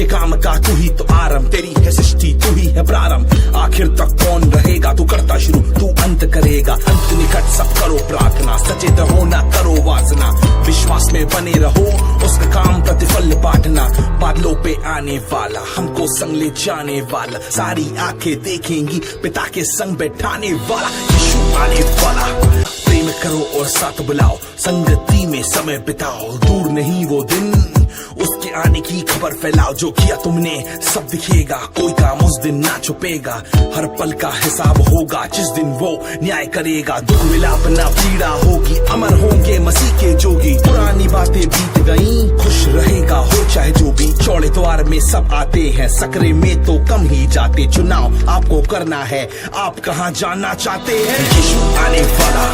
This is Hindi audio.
काम का तू ही तो आरंभ, तेरी है सृष्टि तू ही है प्रारंभ। आखिर तक कौन रहेगा, तू करता शुरू तू अंत करेगा। अंत निकट सब करो प्रार्थना, सचेत रहो ना करो वासना। विश्वास में बने रहो, उसका काम प्रतिफल बांटना। बादलों पे आने वाला, हमको संग ले जाने वाला। सारी आंखें देखेंगी पिता के संग बैठाने वाला। यीशु आने वाला, प्रेम करो और साथ बुलाओ, संगति में समय बिताओ। दूर नहीं वो दिन, उसके आने की खबर फैलाओ। जो किया तुमने सब दिखेगा, कोई काम उस दिन ना छुपेगा। हर पल का हिसाब होगा जिस दिन वो न्याय करेगा। दुख विलाप ना पीड़ा होगी, अमर होंगे मसीह के जोगी। पुरानी बातें बीत गई, खुश रहेगा हो चाहे जो भी। चौड़े द्वार में सब आते हैं, सकरे में तो कम ही जाते। चुनाव आपको करना है, आप कहाँ जाना चाहते हैं। यीशु आने वाला।